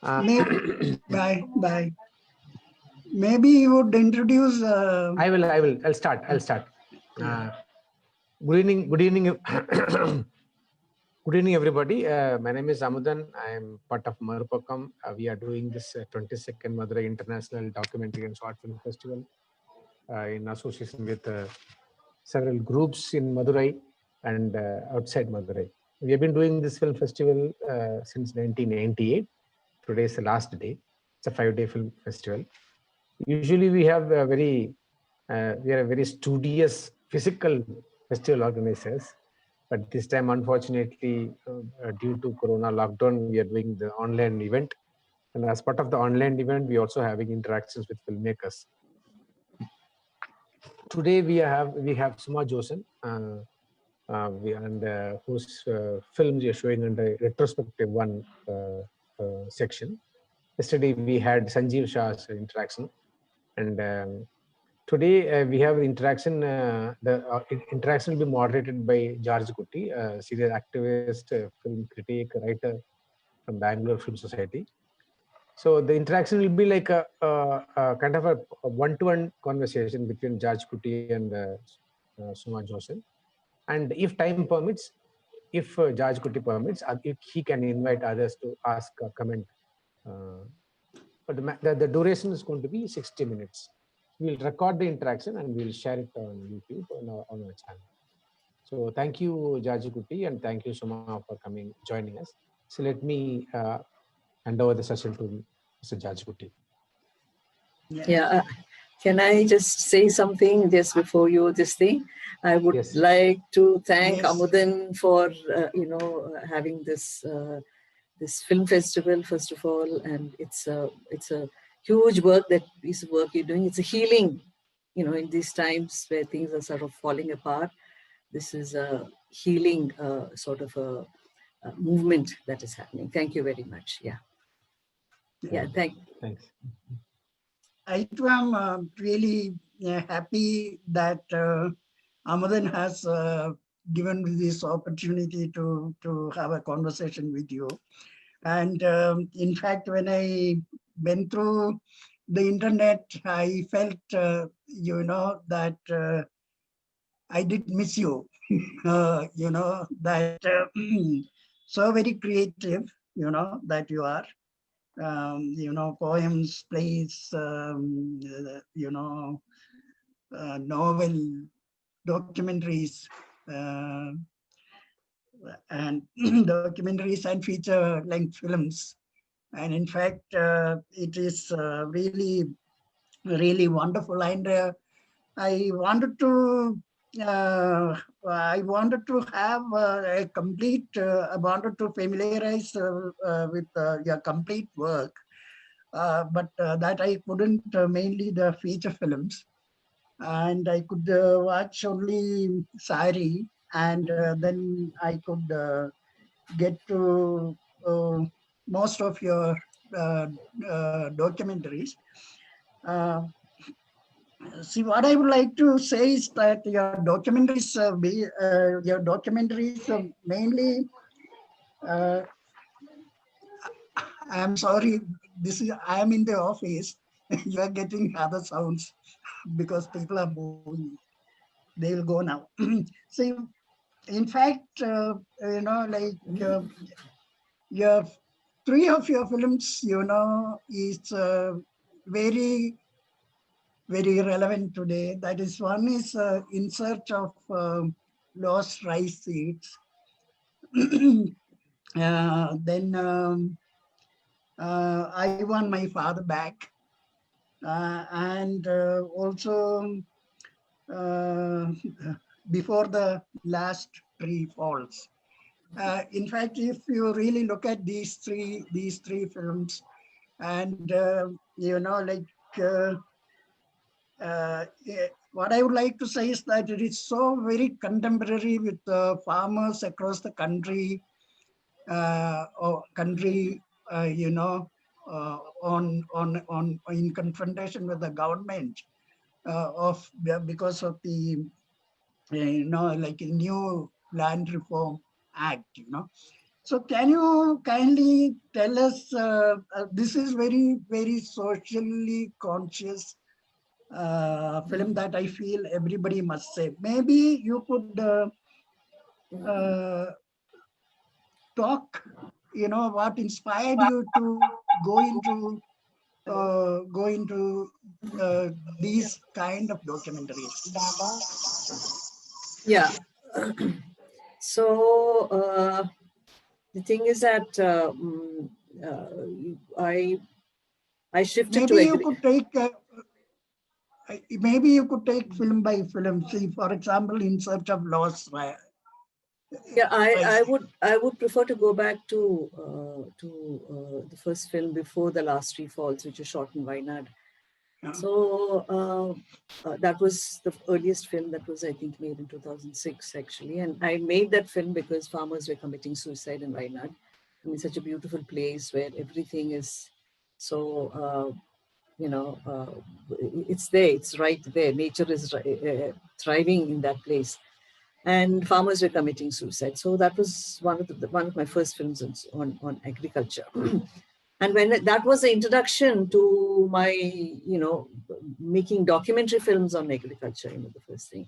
Bye. Maybe you would introduce. I'll start. Good evening. Good evening, everybody. My name is Amudan. I am part of Marupakam. We are doing this 22nd Madurai International Documentary and Short Film Festival in association with several groups in Madurai and outside Madurai. We have been doing this film festival since 1998. Today is the last day. It's a 5-day film festival. Usually we have we are very studious physical festival organizers, but this time, unfortunately, due to Corona lockdown, we are doing the online event. And as part of the online event, we are also having interactions with filmmakers. Today we have Suma Josson, whose films we are showing under retrospective one section. Yesterday we had Sanjeev Shah's interaction, and today we have interaction. The interaction will be moderated by George Kutty, a serious activist, film critic, writer from Bangalore Film Society. So the interaction will be like a kind of a one-to-one conversation between George Kutty and Suma Josson. And if time permits, if George Kutty permits, if he can invite others to ask or comment. But the duration is going to be 60 minutes. We'll record the interaction and we'll share it on YouTube on our channel. So thank you, George Kutty, and thank you, Suma, for joining us. So let me hand over the session to Mr. George Kutty. Yeah. Can I just say something just before this thing? I would like to thank Amudan for having this film festival, first of all, and it's a huge piece of work you're doing. It's a healing, in these times where things are sort of falling apart. This is a healing sort of a movement that is happening. Thank you very much. Thanks. I too am really happy that Amudan has given me this opportunity to have a conversation with you. And in fact, when I went through the internet, I felt, that I did miss you, that so very creative, that you are. Poems, plays, novel, documentaries, and documentaries and feature-length films. And in fact, it is really, really wonderful. And I wanted to have a complete, I wanted to familiarize with your complete work, but that I couldn't, mainly the feature films. And I could watch only Sari, and then I could get to most of your documentaries. See, what I would like to say is that your documentaries mainly. I'm sorry. I am in the office. You are getting other sounds because people are moving. They will go now. See, in fact, your three of your films, is very, very relevant today. That is, one is In Search of Lost Rice Seeds. Then I Want My Father Back. And also Before the Last Tree Falls. In fact, if you really look at these three films, and what I would like to say is that it is so very contemporary with farmers across the country, in confrontation with the government because of the new land reform act, So can you kindly tell us, this is very, very socially conscious film that I feel everybody must say. Maybe you could talk, what inspired you to go into these kind of documentaries. Yeah. So the thing is that I shifted maybe to you could take maybe you could take film by film. See, for example, In Search of Lost. Yeah, I would prefer to go back to the first film before The Last Tree Falls, which was shot in Wayanad. So that was the earliest film that was, I think, made in 2006, actually. And I made that film because farmers were committing suicide in Wayanad. I mean, such a beautiful place where everything is so, it's there, it's right there. Nature is thriving in that place. And farmers were committing suicide. So that was one of my first films on agriculture. And when that was the introduction to my, making documentary films on agriculture, the first thing.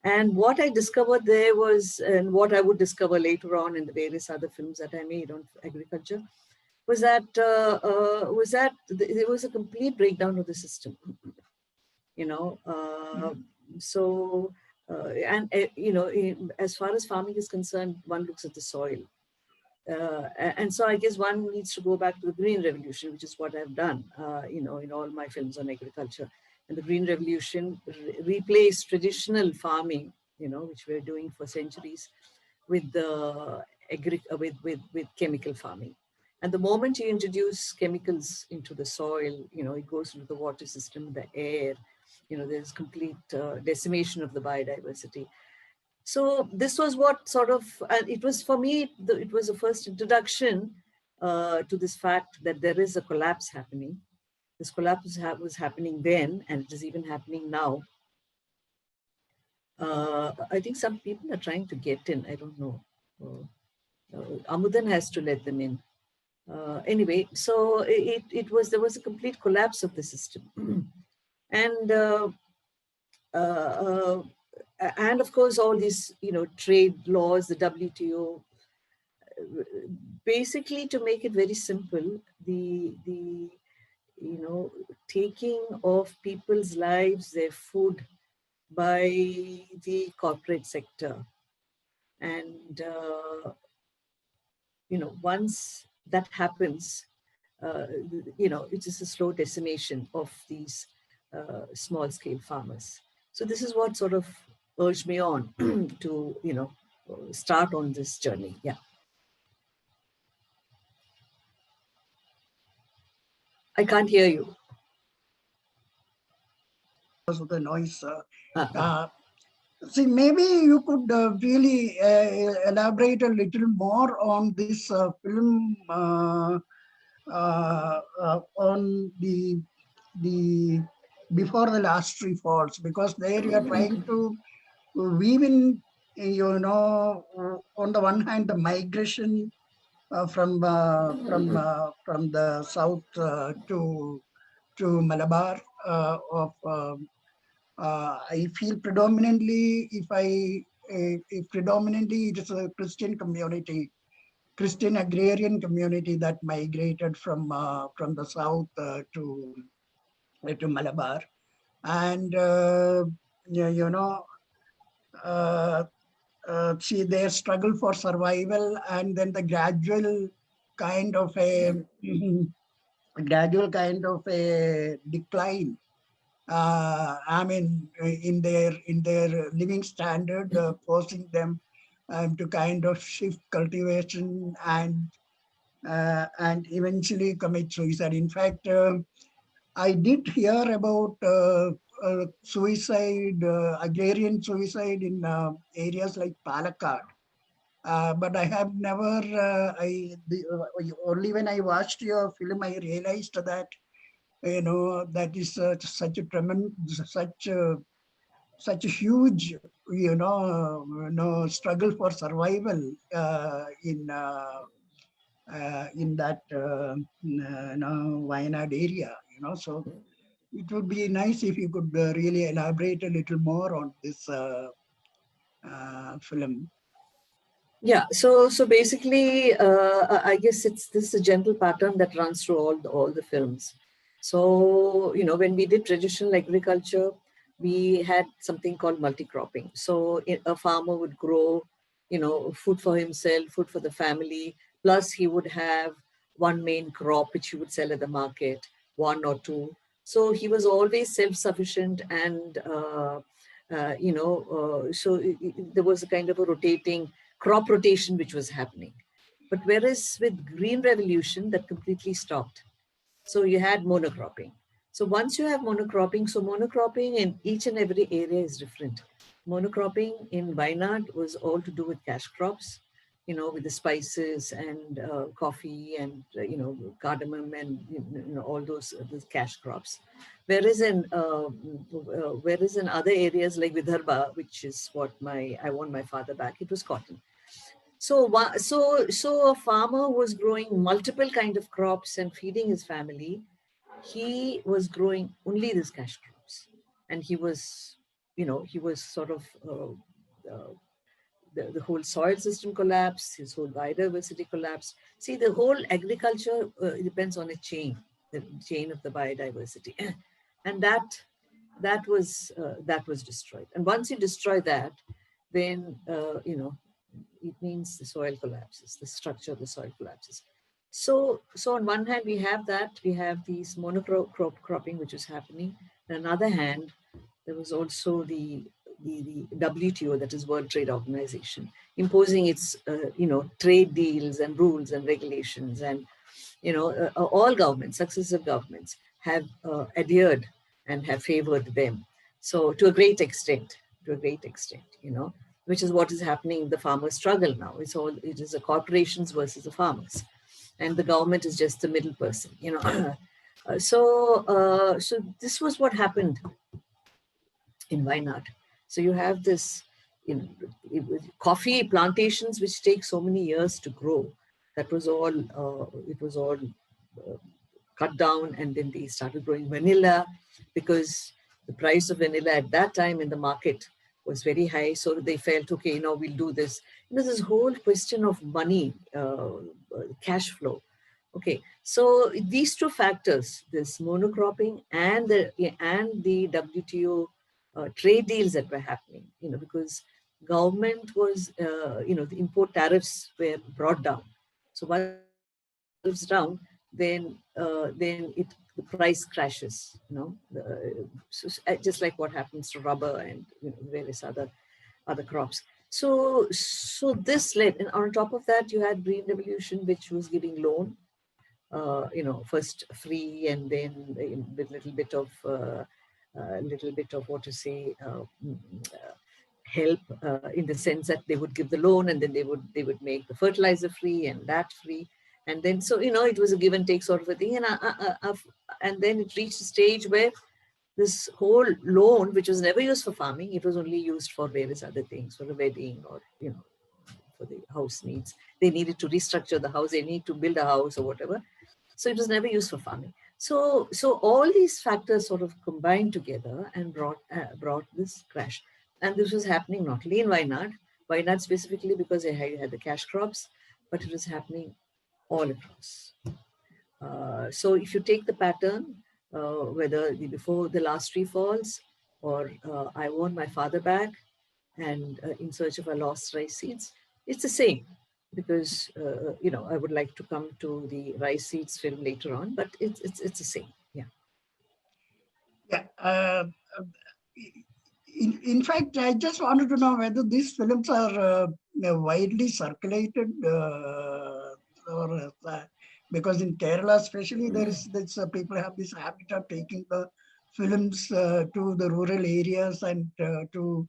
And what I discovered there was, and what I would discover later on in the various other films that I made on agriculture, was that there was a complete breakdown of the system. So as far as farming is concerned, one looks at the soil. And so I guess one needs to go back to the Green Revolution, which is what I've done, in all my films on agriculture. And the Green Revolution replaced traditional farming, which we're doing for centuries, with the with chemical farming. And the moment you introduce chemicals into the soil, it goes into the water system, the air, there's complete decimation of the biodiversity. So this was what sort of, it was for me, it was the first introduction to this fact that there is a collapse happening. This collapse was happening then, and it is even happening now. I think some people are trying to get in, I don't know. Amudan has to let them in. Anyway, so there was a complete collapse of the system. And of course, all these, trade laws, the WTO, basically, to make it very simple, the taking of people's lives, their food, by the corporate sector. And, once that happens, it is a slow decimation of these small scale farmers. So this is what sort of urged me on to, start on this journey. Yeah. I can't hear you. Because of the noise. See, maybe you could really elaborate a little more on this film, on the Before the Last Tree Falls, because there you are trying to weave in, on the one hand, the migration from the south to Malabar of. I feel predominantly, if predominantly it is a Christian community, Christian agrarian community that migrated from the south to Malabar, and see their struggle for survival, and then the gradual kind of a decline. I mean, in their living standard, forcing them to kind of shift cultivation and eventually commit suicide. In fact, I did hear about suicide, agrarian suicide in areas like Palakkad. But I have never, only when I watched your film, I realized that, that is such a tremendous, such such a huge, struggle for survival in that Wayanad area. So it would be nice if you could really elaborate a little more on this film. Yeah, so basically, I guess this is a general pattern that runs through all the films. So when we did traditional agriculture, we had something called multi-cropping. So a farmer would grow, food for himself, food for the family, plus he would have one main crop which he would sell at the market, one or two. So he was always self-sufficient, and there was a kind of a rotating crop rotation which was happening. But whereas with Green Revolution, that completely stopped. So you had monocropping. So once you have monocropping, so monocropping in each and every area is different. Monocropping in Wayanad was all to do with cash crops, with the spices and coffee and, cardamom and, all those cash crops. Whereas in other areas like Vidarbha, which is what I want my father back, it was cotton. So a farmer was growing multiple kind of crops and feeding his family. He was growing only these cash crops, and he was sort of the whole soil system collapsed, his whole biodiversity collapsed. See, the whole agriculture depends on a chain, the chain of the biodiversity, and that was destroyed. And once you destroy that, then it means the soil collapses, the structure of the soil collapses. So on one hand, we have these monocropping, which is happening. On the other hand, there was also the WTO, that is World Trade Organization, imposing its, trade deals and rules and regulations. And, all governments, successive governments have adhered and have favored them. So to a great extent, which is what is happening in the farmer struggle now. It is the corporations versus the farmers, and the government is just the middle person, so this was what happened in Wayanad. So you have this, coffee plantations which take so many years to grow. That was all. It was all cut down, and then they started growing vanilla because the price of vanilla at that time in the market was very high. So they felt, okay, we'll do this. This whole question of money, cash flow. Okay, so these two factors, this monocropping and the WTO trade deals that were happening, because government was, the import tariffs were brought down. So once tariffs down, then the price crashes, just like what happens to rubber and various other crops. So this led, and on top of that, you had Green Revolution, which was giving loan, first free, and then with little bit of what to say, help in the sense that they would give the loan, and then they would make the fertilizer free and that free. And then, so, it was a give and take sort of a thing. And then it reached a stage where this whole loan, which was never used for farming, it was only used for various other things, for a wedding or, for the house needs. They needed to restructure the house, they need to build a house or whatever. So it was never used for farming. So all these factors sort of combined together and brought this crash. And this was happening not only in Wayanad specifically because they had the cash crops, but it was happening all across. So if you take the pattern, whether before the last tree falls, or I want my father back, and in search of our lost rice seeds, it's the same. Because I would like to come to the rice seeds film later on, but it's the same. Yeah. Yeah. In fact, I just wanted to know whether these films are widely circulated, or because in Kerala especially, there's people have this habit of taking the films to the rural areas and to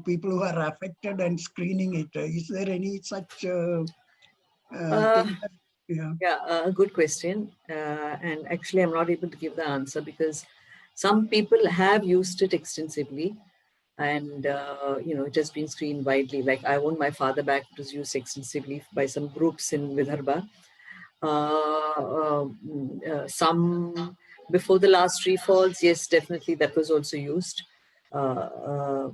people who are affected and screening it. Is there any such thing? Yeah, good question. And actually, I'm not able to give the answer because some people have used it extensively. and it has been screened widely. Like I Want My Father Back was used extensively by some groups in Vidarbha. Some Before the Last Tree Falls, yes, definitely that was also used. But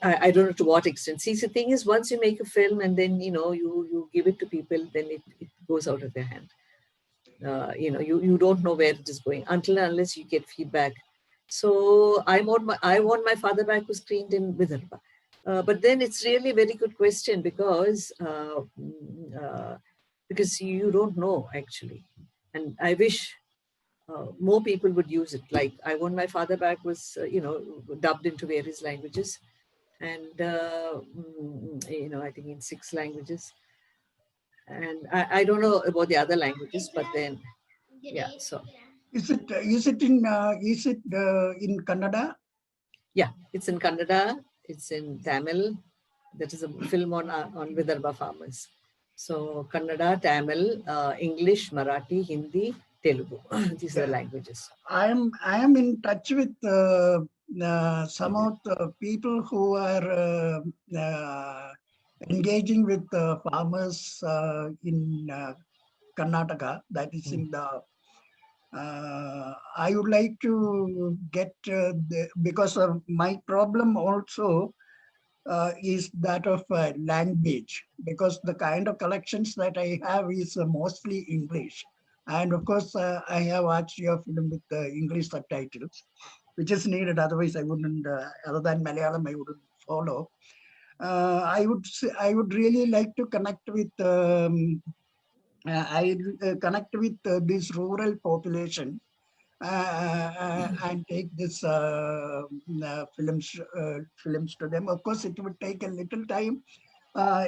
I don't know to what extent. See, the thing is, once you make a film and then you give it to people, then it goes out of their hand. You don't know where it is going until and unless you get feedback. So I Want My Father Back was screened in Vidarbha. But then it's really a very good question because you don't know actually. And I wish more people would use it. Like I Want My Father Back was, dubbed into various languages. And, I think in 6 languages. And I don't know about the other languages, but then, yeah, so. Is it in Kannada? Yeah, it's in Kannada, it's in Tamil. That is a film on Vidarbha farmers. So Kannada, Tamil, English, Marathi, Hindi, Telugu. These are the languages. I am in touch with some of the people who are engaging with farmers in Karnataka. That is in the. I would like to get because of my problem also is that of language, because the kind of collections that I have is mostly English. And of course, I have watched your film with English subtitles, which is needed. Otherwise, I wouldn't, other than Malayalam, I wouldn't follow. I would really like to connect with connect with this rural population and take this films to them. Of course, it would take a little time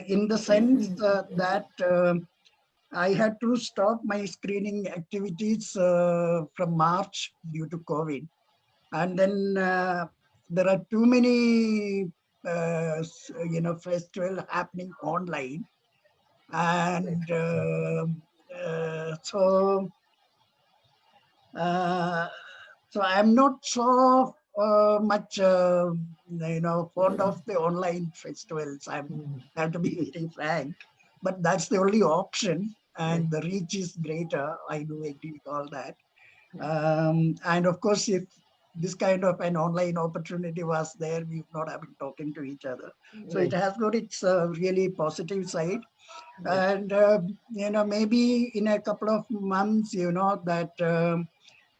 in the sense that I had to stop my screening activities from March due to COVID. And then there are too many, festivals happening online. And so I'm not so much, fond of the online festivals. I have to be very frank, but that's the only option, and the reach is greater. I do agree with all that. And of course, if this kind of an online opportunity was there, we would not have been talking to each other. So it has got its really positive side. And, maybe in a couple of months, that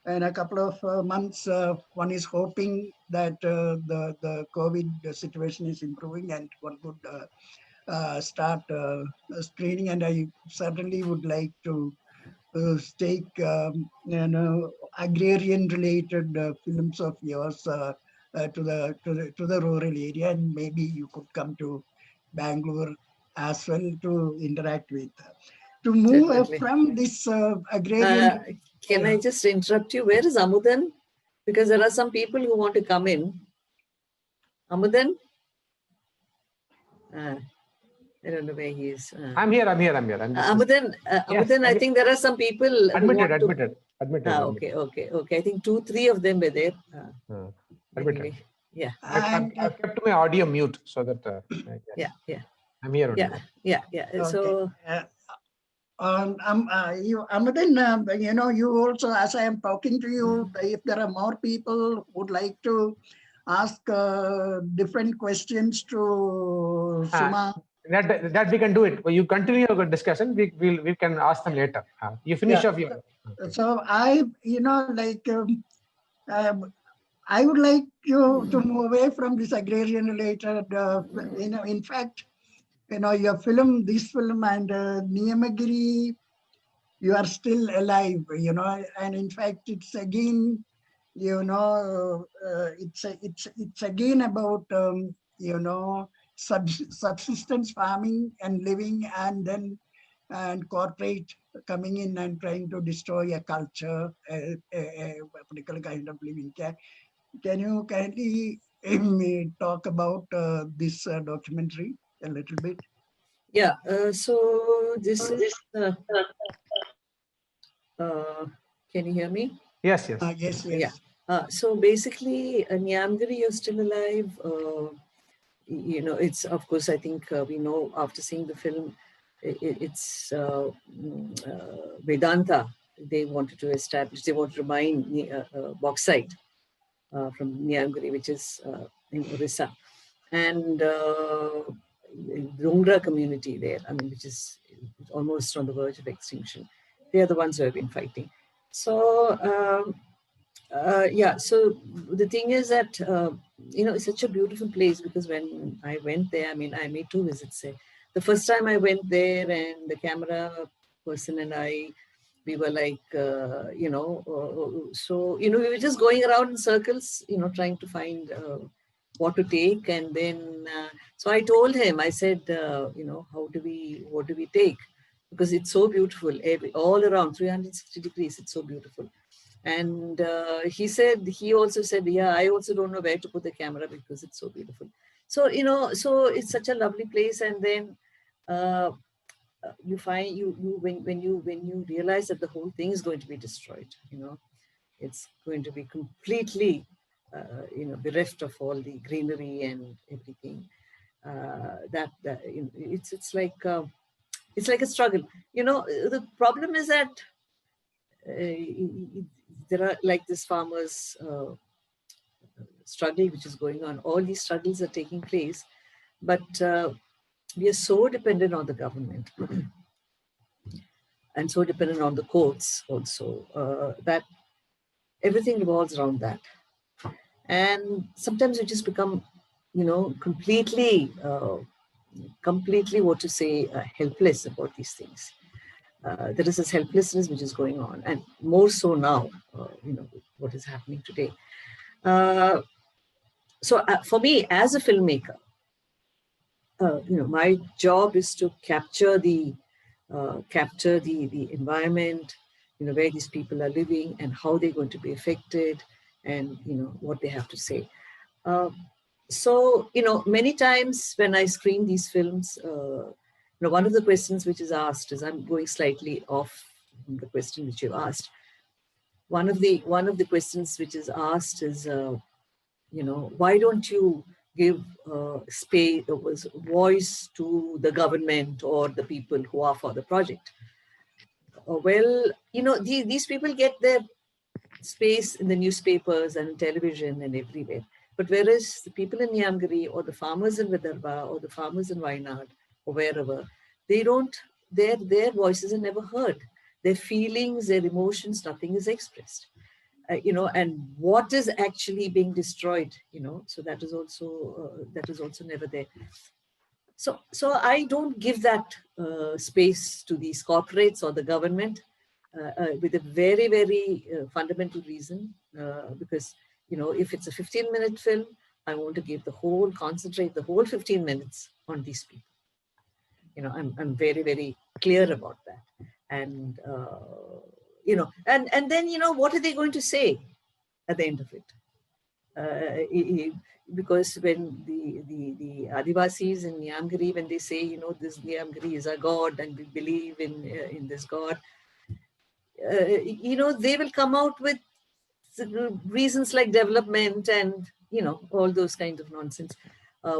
in a couple of months, one is hoping that the COVID situation is improving and one could start screening. And I certainly would like to take agrarian-related films of yours to the rural area, and maybe you could come to Bangalore as well to interact with. To move from this agrarian. Can I just interrupt you? Where is Amudan? Because there are some people who want to come in. Amudan? I don't know where he is. I'm here. Amudan, I think there are some people admitted. Okay. I think 2-3 of them were there. Admitted. Anyway, yeah. I've kept my audio mute so that. Yeah. I'm here. Yeah. Okay. So. Amudan, you also, as I am talking to you, if there are more people who would like to ask different questions to Suma. That we can do it. You continue your discussion. We can ask them later. You finish off your. So I would like you to move away from this agrarian related. In fact, your film, this film, and Niyamagiri, you are still alive. And in fact, it's again, it's again about subsistence farming and living, and then corporate coming in and trying to destroy a culture, a particular kind of living. Can you kindly talk about this documentary a little bit? Yeah. So this is. Can you hear me? Yes. Yes. Yeah. So basically, Nyamgiri, you're still alive. You know, it's, of course, I think we know after seeing the film, it's Vedanta. They wanted to establish, they wanted to mine bauxite from Nyamgiri, which is in Orissa. And Rungra community there, I mean, which is almost on the verge of extinction. They are the ones who have been fighting. So, yeah, so the thing is that, you know, it's such a beautiful place, because when I went there, I mean, I made 2 visits there. The first time I went there, and the camera person and I, we were like, you know, so, you know, we were just going around in circles, you know, trying to find what to take. And then, so I told him, I said, you know, what do we take? Because it's so beautiful, all around 360 degrees, it's so beautiful. And he also said, yeah, I also don't know where to put the camera because it's so beautiful. So, you know, so it's such a lovely place. And then you find when you realize that the whole thing is going to be destroyed, you know, it's going to be completely, you know, bereft of all the greenery and everything. You know, it's like a struggle. You know, the problem is that there are like this farmers struggle which is going on. All these struggles are taking place, but we are so dependent on the government and so dependent on the courts also, that everything revolves around that. And sometimes we just become, you know, completely what to say, helpless about these things. There is this helplessness which is going on, and more so now, you know, what is happening today. So for me, as a filmmaker, you know, my job is to capture the environment, you know, where these people are living and how they're going to be affected, and you know what they have to say. So, you know, many times when I screen these films, you know, one of the questions which is asked is, I'm going slightly off the question which you asked. One of the questions which is asked is, you know, why don't you give space, voice to the government or the people who are for the project? Well, you know, these people get their space in the newspapers and television and everywhere. But whereas the people in Nyamgiri or the farmers in Vidarbha or the farmers in Wayanad or wherever, they don't, their voices are never heard. Their feelings, their emotions, nothing is expressed. You know, and what is actually being destroyed, you know, so that is also never there. So I don't give that space to these corporates or the government, with a very, very fundamental reason, because, you know, if it's a 15-minute film, I want to give concentrate the whole 15 minutes on these people. You know, I'm very, very clear about that. And, you know, and then, you know, what are they going to say at the end of it? Because when the Adivasis in Nyamgiri, when they say, you know, this Nyamgiri is a god and we believe in this god, you know, they will come out with reasons like development and, you know, all those kinds of nonsense,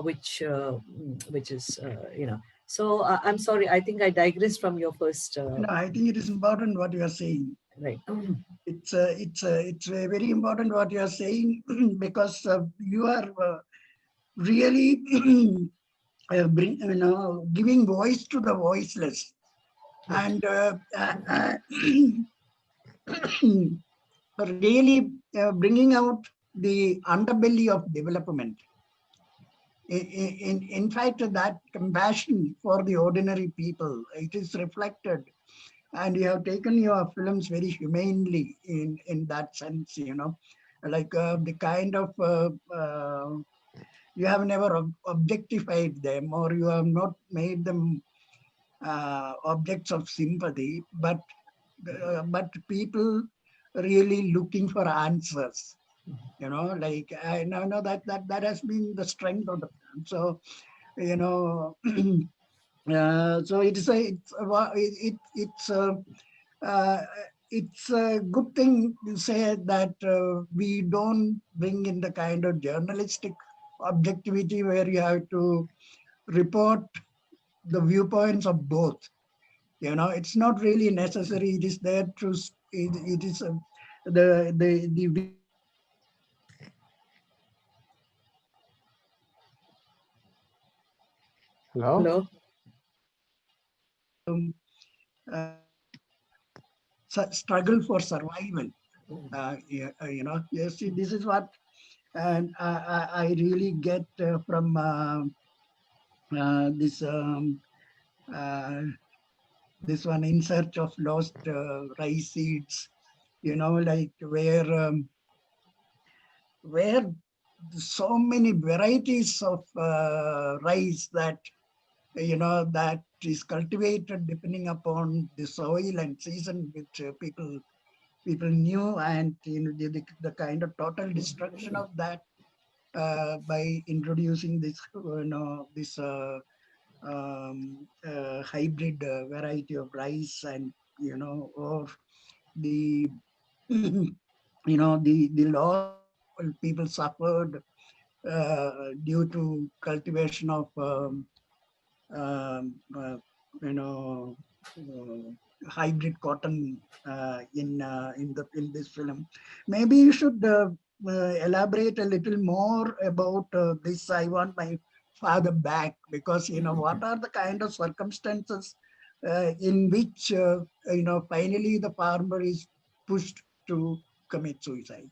which is, you know. So I'm sorry, I think I digressed from your first. No, I think it is important what you are saying. Right. It's very important what you are saying, because you are really giving voice to the voiceless, and really bringing out the underbelly of development. In fact, that compassion for the ordinary people, it is reflected, and you have taken your films very humanely in that sense, you know, like the kind of you have never objectified them, or you have not made them objects of sympathy, but people really looking for answers. You know, like I know that has been the strength of the film. So, you know, so it's it's a good thing to say that we don't bring in the kind of journalistic objectivity where you have to report the viewpoints of both. It's not really necessary. It is there to, it is the Hello? Hello? uh, struggle for survival. Yes, this is what and I really get from this this one, In Search of Lost Rice Seeds. Like where so many varieties of rice that that is cultivated depending upon the soil and season which people knew, and the kind of total destruction of that by introducing this this hybrid variety of rice, and or the the loss people suffered due to cultivation of um, uh, you know hybrid cotton in this film. Maybe you should elaborate a little more about this. I want my father back, because what are the kind of circumstances in which finally the farmer is pushed to commit suicide.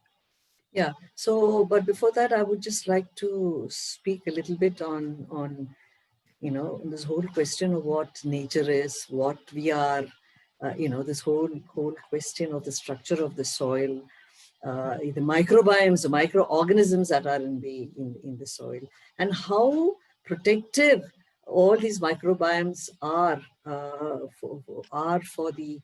Yeah. So, but before that, I would just like to speak a little bit on this whole question of what nature is, what we are, this whole question of the structure of the soil, the microbiomes, the microorganisms that are in the soil, and how protective all these microbiomes are for the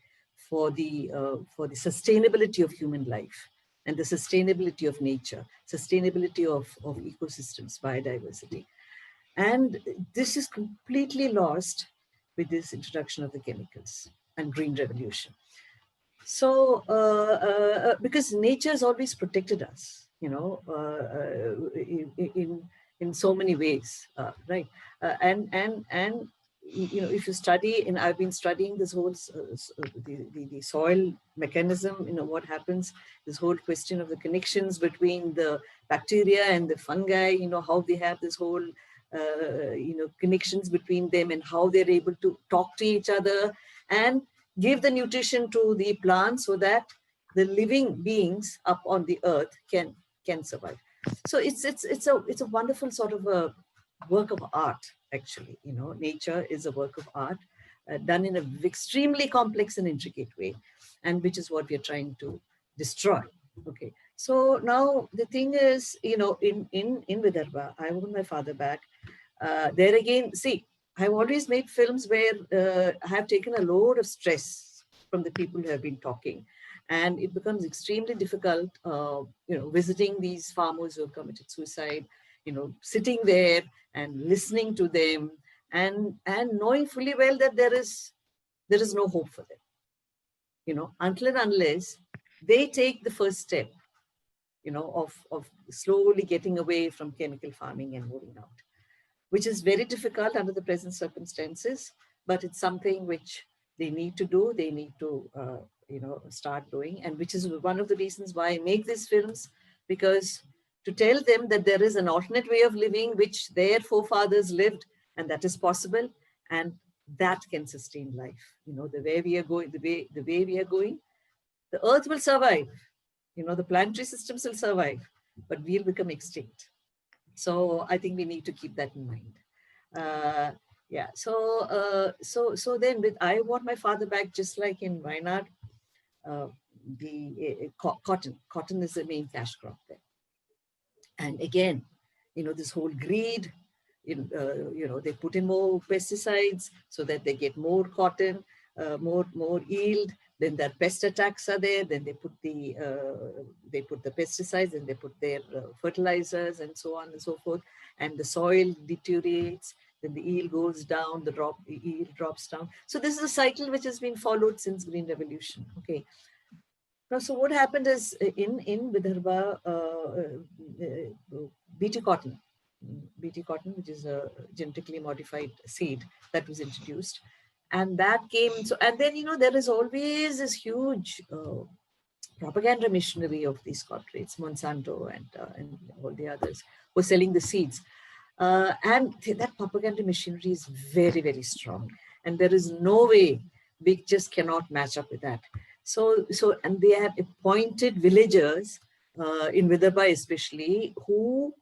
sustainability of human life and the sustainability of nature, sustainability of ecosystems, biodiversity. And this is completely lost with this introduction of the chemicals and green revolution. So, because nature has always protected us, in so many ways, right? And if you study, and I've been studying this whole the soil mechanism, what happens, this whole question of the connections between the bacteria and the fungi, how they have this whole connections between them, and how they're able to talk to each other and give the nutrition to the plants so that the living beings up on the earth can survive. So it's a wonderful sort of a work of art, actually. Nature is a work of art done in an extremely complex and intricate way, and which is what we are trying to destroy. Okay. So now the thing is, in Vidarbha, I want my father back. There again, see, I've always made films where I have taken a load of stress from the people who have been talking. And it becomes extremely difficult, visiting these farmers who have committed suicide, sitting there and listening to them, and knowing fully well that there is no hope for them, until and unless they take the first step, of slowly getting away from chemical farming and moving out, which is very difficult under the present circumstances, but it's something which they need to do. They need to, start doing, and which is one of the reasons why I make these films, because to tell them that there is an alternate way of living which their forefathers lived, and that is possible, and that can sustain life. The way we are going, the way we are going, the earth will survive. The planetary systems will survive, but we'll become extinct. So I think we need to keep that in mind. Yeah. So then with I Want My Father Back, just like in Wayanad, cotton is the main cash crop there. And again, this whole greed, they put in more pesticides so that they get more cotton, more yield. Then their pest attacks are there. Then they put the pesticides, and they put their fertilizers, and so on and so forth. And the soil deteriorates. Then the yield goes down. The yield drops down. So this is a cycle which has been followed since Green Revolution. Okay, No, so what happened is in Vidarbha, BT cotton, which is a genetically modified seed that was introduced, and that came. So, and then there is always this huge propaganda machinery of these corporates, Monsanto and all the others, were selling the seeds. And that propaganda machinery is very, very strong. And there is no way we just cannot match up with that. And they have appointed villagers in Vidarbha especially, who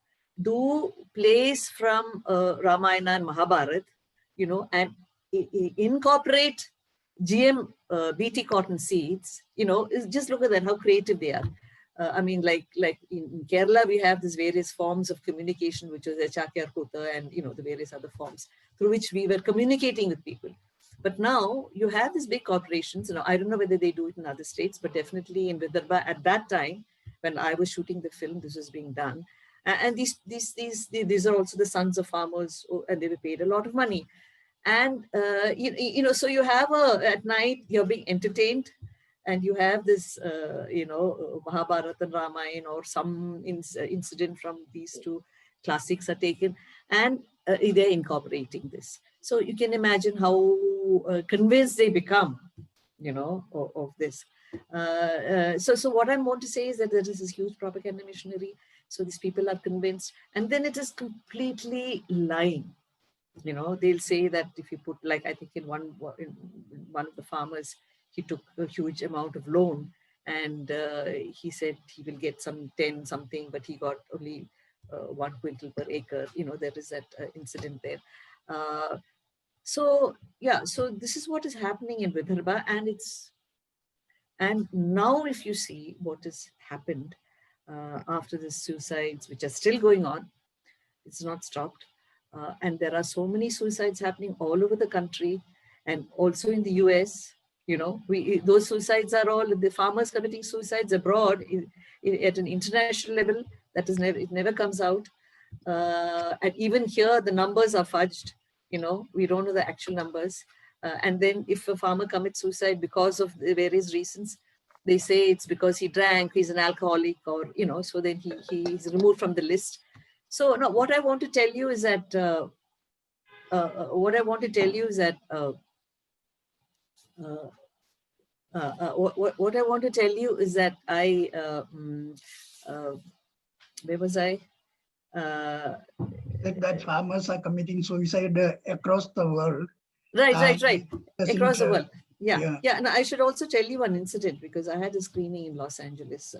do plays from Ramayana and Mahabharat, and incorporate GM BT cotton seeds. Just look at that, how creative they are. I mean, like in Kerala, we have these various forms of communication, which was Chakyar Kota and, the various other forms through which we were communicating with people. But now you have these big corporations. I don't know whether they do it in other states, but definitely in Vidarbha at that time, when I was shooting the film, this was being done. And these are also the sons of farmers, and they were paid a lot of money. And, so you have at night, you're being entertained, and you have this, Mahabharata and Ramayana, or some incident from these two classics are taken, and they're incorporating this. So you can imagine how convinced they become, of this. So what I want to say is that there is this huge propaganda machinery. So these people are convinced, and then it is completely lying. They'll say that if you put, like, I think in one of the farmers, he took a huge amount of loan, and he said he will get some 10 something, but he got only 1 quintal per acre. There is that incident there. So this is what is happening in Vidarbha, and now if you see what has happened after the suicides, which are still going on, it's not stopped. And there are so many suicides happening all over the country, and also in the US. Those suicides are all the farmers committing suicides abroad at an international level. That is never, it never comes out. And even here, the numbers are fudged. We don't know the actual numbers. And then if a farmer commits suicide because of the various reasons, they say it's because he drank, he's an alcoholic, or, so then he's removed from the list. So now what I want to tell you is that, what I want to tell you is that, where was I? That farmers are committing suicide across the world. Right. Across the world. Yeah. And I should also tell you one incident, because I had a screening in Los Angeles,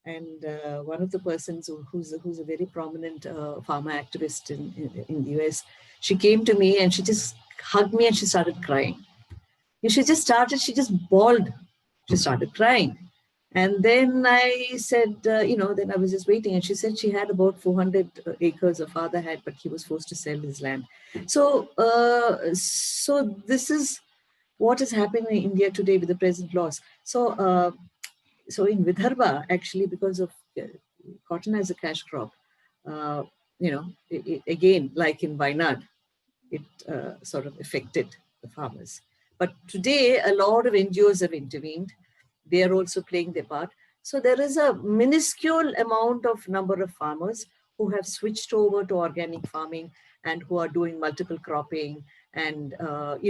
and one of the persons who's a very prominent farmer activist in the US, she came to me and she just hugged me and she started crying. And she just bawled. She started crying. And then I said, then I was just waiting. And she said she had about 400 acres her father had, but he was forced to sell his land. So this is what is happening in India today with the present laws. So in Vidarbha, actually, because of cotton as a cash crop, again, like in Wayanad, it sort of affected the farmers. But today, a lot of NGOs have intervened. They are also playing their part. So there is a minuscule number of farmers who have switched over to organic farming and who are doing multiple cropping, and but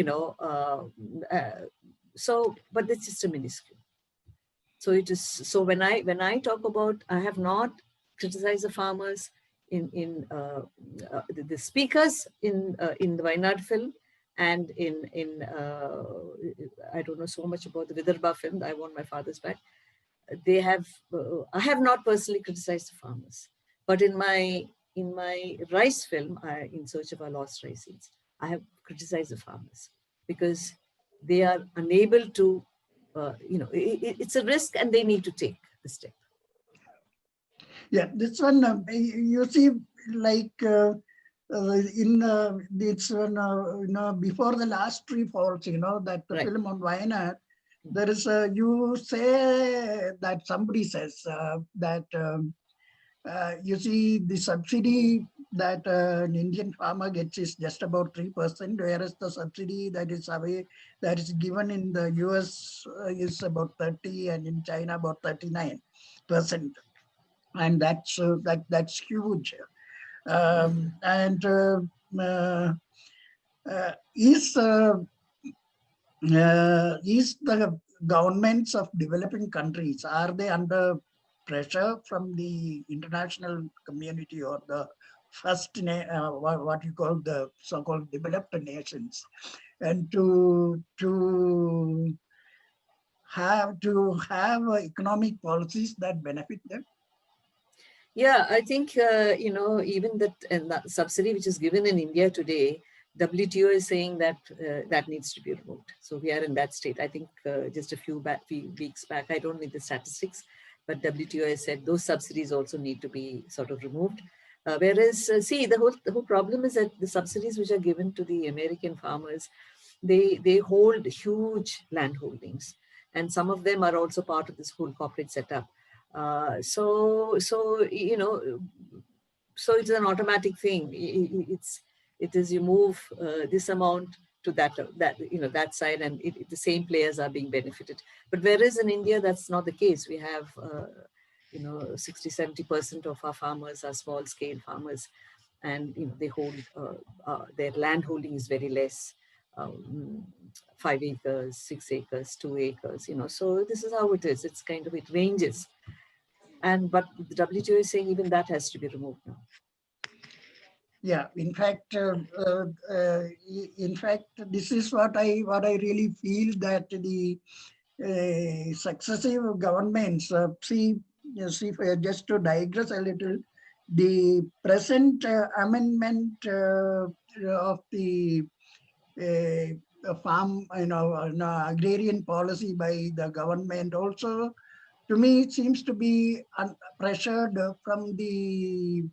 it's just a minuscule. So it is. So when I talk about, I have not criticized the farmers in the speakers in the Wayanad film, and in I don't know so much about the Vidarbha film. I Want My Father's Back. They have. I have not personally criticized the farmers, but in my rice film, In Search of Our Lost Rice Seeds, I have criticized the farmers because they are unable to. It's a risk, and they need to take the step. Yeah, this one you see, like in this one, before the last tree falls, that the film on Wayanad, there is you say that somebody says that you see the subsidy that an Indian farmer gets is just about 3%, whereas the subsidy that is given in the US is about 30, and in China about 39%, and that's huge. And is the governments of developing countries, are they under pressure from the international community or the what you call the so-called developed nations, and to have economic policies that benefit them? Yeah, I think, even that subsidy which is given in India today, WTO is saying that that needs to be removed. So we are in that state. I think just a few weeks back, I don't need the statistics, but WTO has said those subsidies also need to be sort of removed. Whereas, see, the whole problem is that the subsidies which are given to the American farmers, they hold huge land holdings, and some of them are also part of this whole corporate setup. So it's an automatic thing. It is you move this amount to that side, and the same players are being benefited. But whereas in India, that's not the case. We have 60-70% of our farmers are small scale farmers, and they hold their land holding is very less. 5 acres, 6 acres, 2 acres, so this is how it is. It's kind of, it ranges. But the WTO is saying even that has to be removed now. Yeah, in fact, this is what I really feel, that the successive governments, just to digress a little, the present amendment of the farm, agrarian policy by the government also, to me, it seems to be pressured from the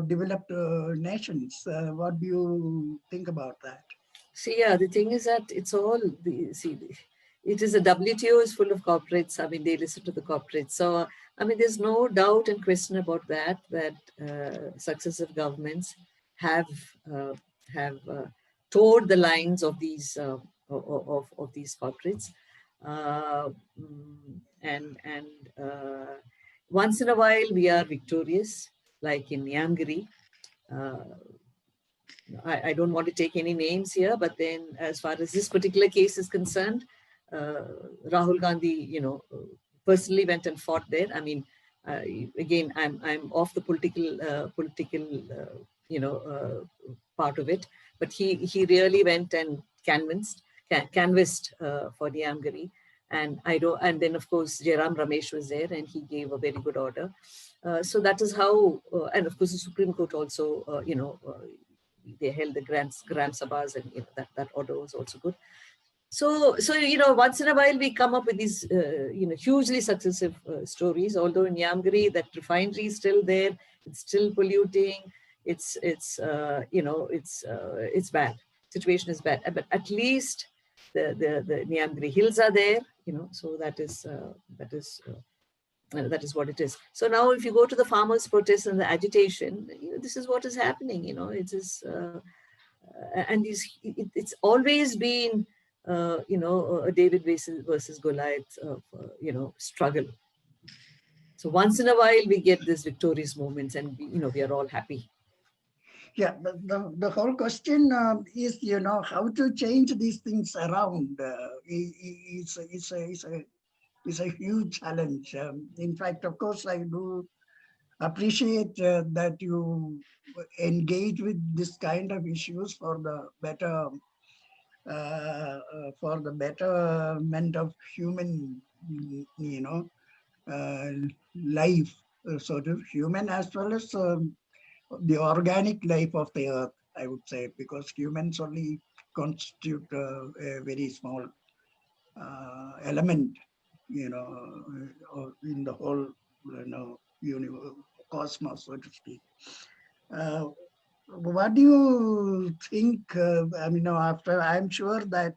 developed nations. What do you think about that? See, yeah, the thing is that it's all it is a WTO is full of corporates. I mean, they listen to the corporates. So, I mean, there's no doubt and question about that successive governments have towed the lines of these of these corporates, and once in a while we are victorious, like in Nyamgiri. I don't want to take any names here, but then as far as this particular case is concerned, Rahul Gandhi, personally went and fought there. I mean, again, I'm off the political part of it, but he really went and canvassed for the Nyamgiri. And then of course Jairam Ramesh was there, and he gave a very good order. So that is how, and of course the Supreme Court also, they held the Gram Sabhas, and that order was also good. So once in a while we come up with these hugely successive stories. Although in Nyamgiri, that refinery is still there, it's still polluting. It's bad. Situation is bad, but at least the Nyamgiri hills are there. So that is what it is. So now, if you go to the farmers' protests and the agitation, this is what is happening. It is, and it's always been, a David versus Goliath, struggle. So once in a while we get these victorious moments, and we are all happy. Yeah, the whole question is, how to change these things around. It's a huge challenge. In fact, of course, I do appreciate that you engage with this kind of issues for the betterment of human, life, sort of human as well as the organic life of the earth, I would say, because humans only constitute a very small element, in the whole, universe, cosmos, so to speak. What do you think? After, I'm sure that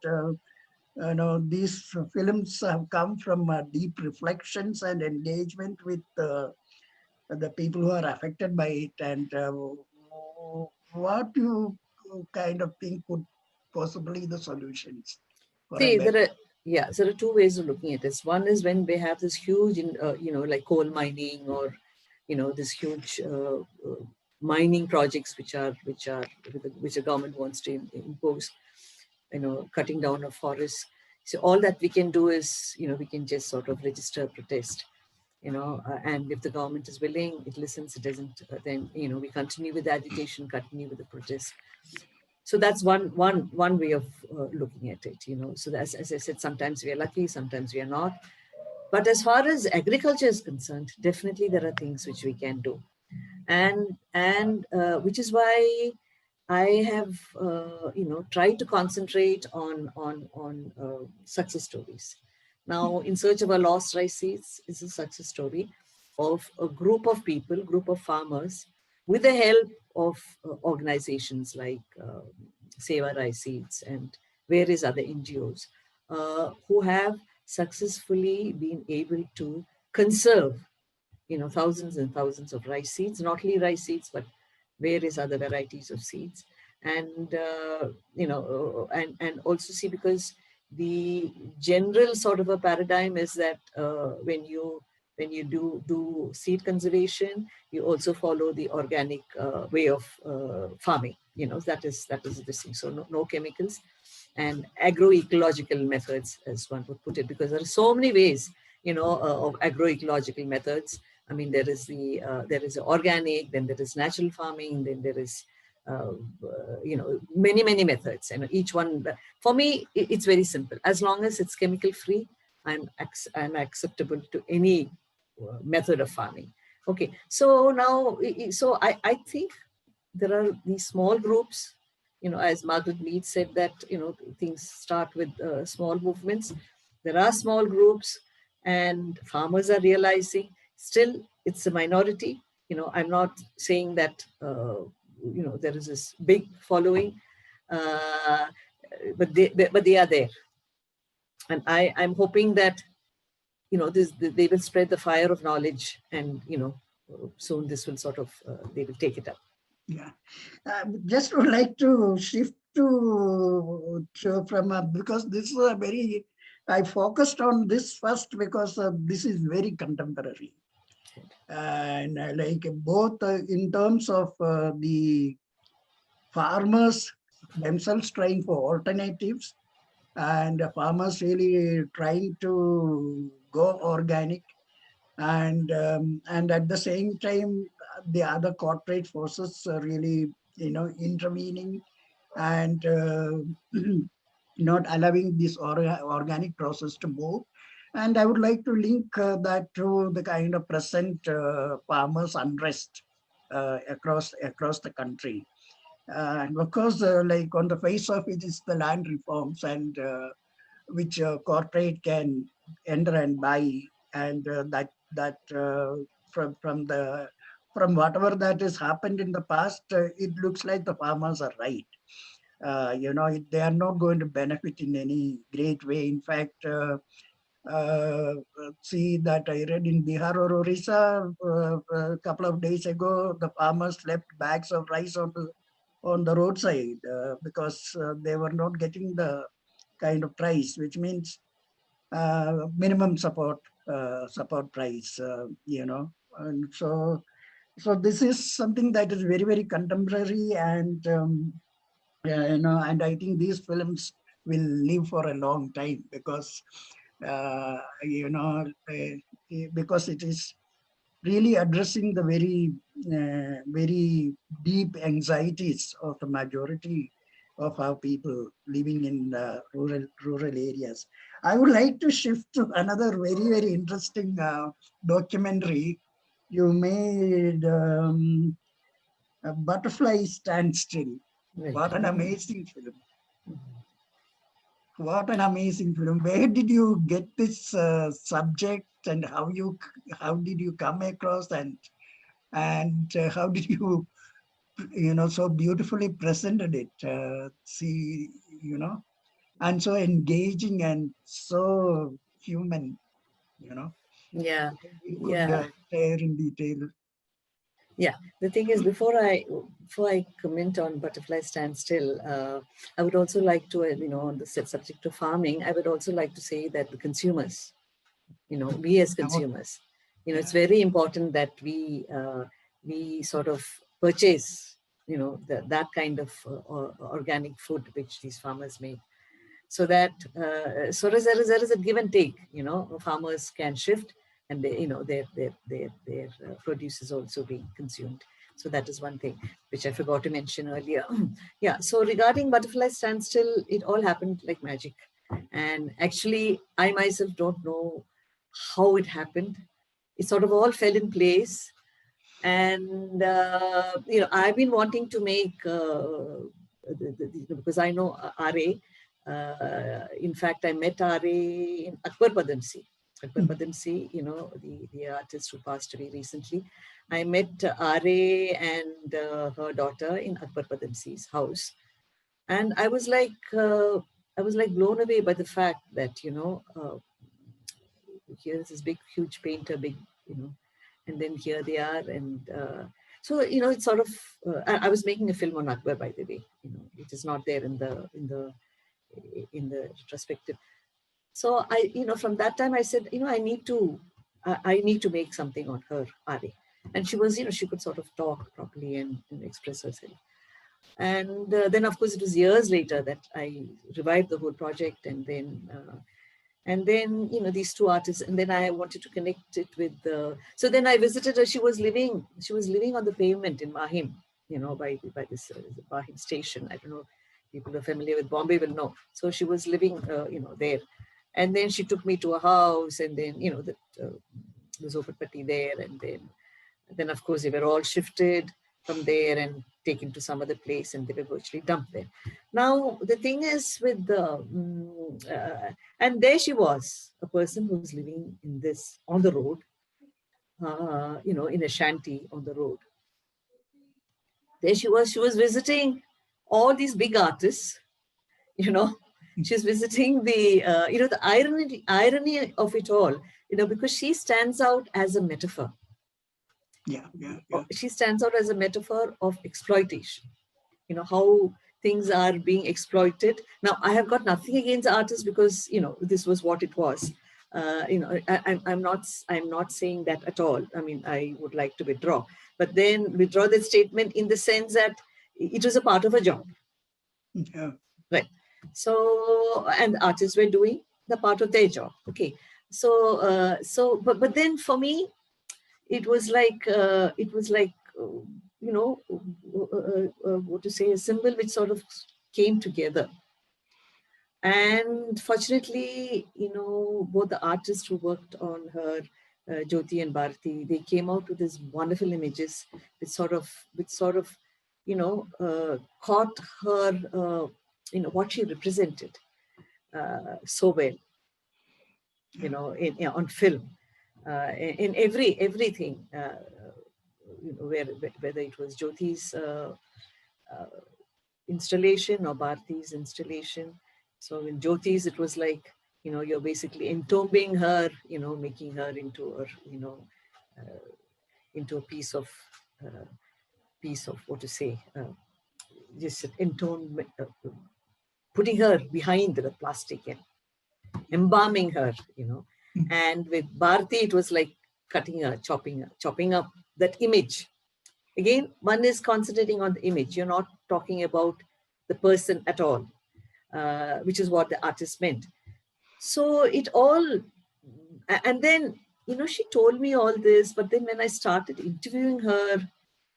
these films have come from deep reflections and engagement with the people who are affected by it, and what you kind of think could possibly the solutions for a See, better. so there are two ways of looking at this. One is when we have this huge, like coal mining, or, this huge mining projects which the government wants to impose, cutting down of forests. So all that we can do is, we can just sort of register protest, and if the government is willing, it listens. It doesn't, then, we continue with the agitation, continue with the protest. So that's one way of looking at it, So as I said, sometimes we are lucky, sometimes we are not. But as far as agriculture is concerned, definitely there are things which we can do, and which is why I have tried to concentrate on success stories. Now, In Search of Our Lost Rice Seeds is a success story of a group of people, group of farmers, with the help of organizations like Save Our Rice Seeds and various other NGOs, who have successfully been able to conserve, thousands and thousands of rice seeds, not only rice seeds, but various other varieties of seeds. And, and also see, because the general sort of a paradigm is that when you do seed conservation, you also follow the organic way of farming. That is this thing. So no chemicals and agroecological methods, as one would put it, because there are so many ways, of agroecological methods. I mean, there is the organic, then there is natural farming, then there is many methods, and each one, for me, it's very simple. As long as it's chemical free, I'm acceptable to any method of farming. Okay, so now, so I think there are these small groups, as Margaret Mead said, that things start with small movements. There are small groups, and farmers are realizing, still it's a minority. I'm not saying that there is this big following, uh, but they are there, and I'm hoping that they will spread the fire of knowledge, and soon this will sort of they will take it up. Yeah, just would like to shift from because this is a very, I focused on this first because this is very contemporary, and like both in terms of the farmers themselves trying for alternatives, and farmers really trying to go organic, and at the same time the other corporate forces are really intervening, and not allowing this organic process to move. And I would like to link that to the kind of present farmers unrest across the country. And of course, like on the face of it is the land reforms, and which corporate can enter and buy, and from whatever that has happened in the past, it looks like the farmers are right. They are not going to benefit in any great way. In fact, see that I read in Bihar or Orissa a couple of days ago, the farmers left bags of rice on the roadside because they were not getting the kind of price, which means minimum support price, and so this is something that is very, very contemporary, and and I think these films will live for a long time because because it is really addressing the very deep anxieties of the majority of our people living in rural areas. I would like to shift to another very, very interesting documentary you made, Butterfly Stand Still. Right. What an amazing film. What an amazing film. Where did you get this subject, and how did you come across, and how did you so beautifully presented it, see, and so engaging and so human, Yeah, you could yeah. share in detail. Yeah, the thing is, before I comment on Butterfly Standstill, I would also like to, on the subject of farming, I would also like to say that the consumers, we as consumers, it's very important that we sort of purchase, that kind of organic food which these farmers make. So that so there is a give and take. Farmers can shift, and they, their produce is also being consumed. So that is one thing which I forgot to mention earlier. Yeah. So regarding Butterfly Standstill, it all happened like magic, and actually I myself don't know how it happened. It sort of all fell in place, and I've been wanting to make because I know R.A. In fact, I met R.A. in Akbar Padamsi. Akbar Padamsi, the artist who passed away recently. I met R.A. and her daughter in Akbar Padamsi's house, and I was like blown away by the fact that here's this big, huge painter, and then here they are, and so it's sort of. I was making a film on Akbar, by the way. It is not there in the retrospective. So I, from that time I said, I need to make something on her, Ari. And she was, she could sort of talk properly and express herself. And then, of course, it was years later that I revived the whole project, and then these two artists, and then I wanted to connect it with so then I visited her. She was living on the pavement in Mahim, by this Mahim station. I don't know, people who are familiar with Bombay will know. So she was living there, and then she took me to a house, and then the Zopatpatti there, and then of course they were all shifted from there and taken to some other place, and they were virtually dumped there. Now, the thing is with and there she was, a person who was living on the road, in a shanty on the road. There she was visiting all these big artists, she's visiting the, the irony of it all, because she stands out as a metaphor. Yeah. She stands out as a metaphor of exploitation. How things are being exploited. Now, I have got nothing against artists, because this was what it was. I'm not saying that at all. I mean, I would like to withdraw, but then withdraw that statement in the sense that it was a part of a job. Yeah. Right. So, and artists were doing the part of their job. Okay. So, but then for me, it was like what to say, a symbol which sort of came together. And fortunately, both the artists who worked on her, Jyoti and Bharati, they came out with these wonderful images which sort of caught her, what she represented so well, on film, in everything, whether it was Jyoti's installation or Bharati's installation. So in Jyoti's, it was like, you're basically entombing her, making her into a piece of what to say, just entombment, putting her behind the plastic and embalming her, And with Bharati, it was like cutting her, chopping up that image. Again, one is concentrating on the image. You're not talking about the person at all, which is what the artist meant. So it all, and then, she told me all this, but then when I started interviewing her,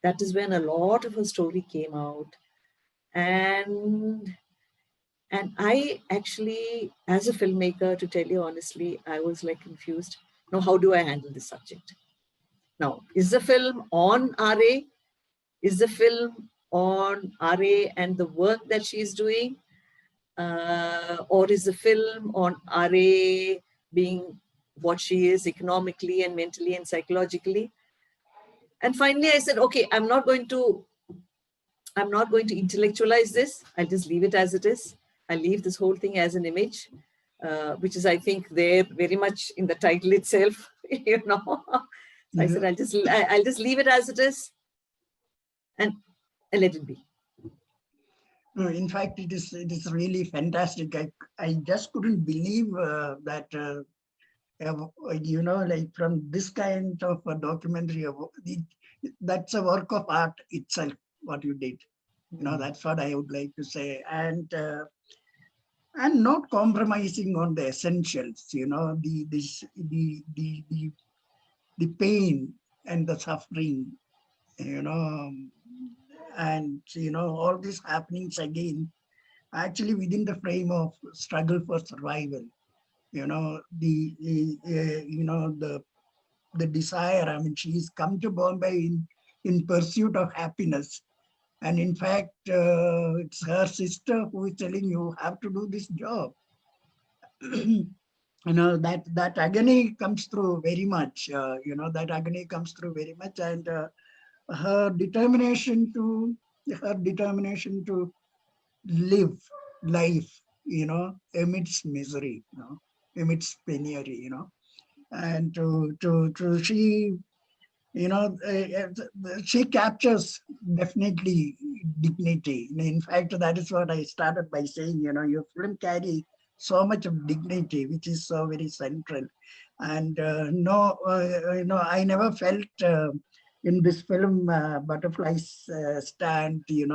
that is when a lot of her story came out. And I actually, as a filmmaker, to tell you honestly, I was like confused. Now, how do I handle this subject? Now, is the film on R.A.? Is the film on R.A. and the work that she's doing? Or is the film on R.A. being what she is economically and mentally and psychologically? And finally, I said, okay, I'm not going to intellectualize this. I'll just leave it as it is. I'll leave this whole thing as an image, which is, I think, there very much in the title itself, So I said, I'll just leave it as it is. and let it be. No, in fact, it is really fantastic. I just couldn't believe that like from this kind of a documentary, that's a work of art itself. What you did, that's what I would like to say, and not compromising on the essentials. The pain and the suffering. And all these happenings again, actually within the frame of struggle for survival. The desire. I mean, she's come to Bombay in pursuit of happiness. And in fact, it's her sister who is telling you have to do this job. That agony comes through very much. That agony comes through very much, and her determination to live life, amidst misery, amidst penury, and she captures definitely dignity. In fact, that is what I started by saying. Your film carries so much of dignity, which is so very central. And I never felt in this film butterflies stand. You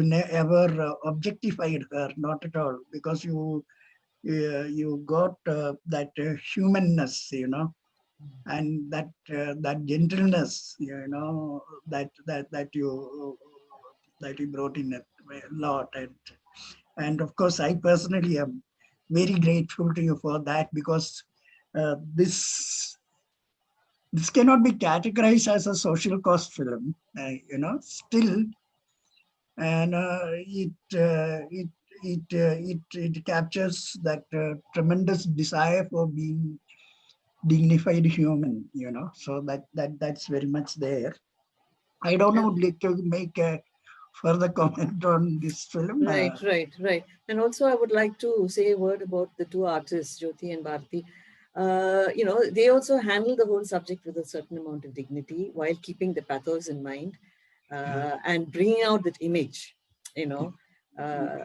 never objectified her, not at all, because you got that humanness, and that gentleness, that you brought in a lot, and of course, I personally am very grateful to you for that, because this cannot be categorized as a social cost film, still, and it captures that tremendous desire for being dignified human, so that's very much there. I don't know, would like to make a further comment on this film. Right. And also I would like to say a word about the two artists, Jyoti and Bharati. They also handle the whole subject with a certain amount of dignity while keeping the pathos in mind, and bringing out that image,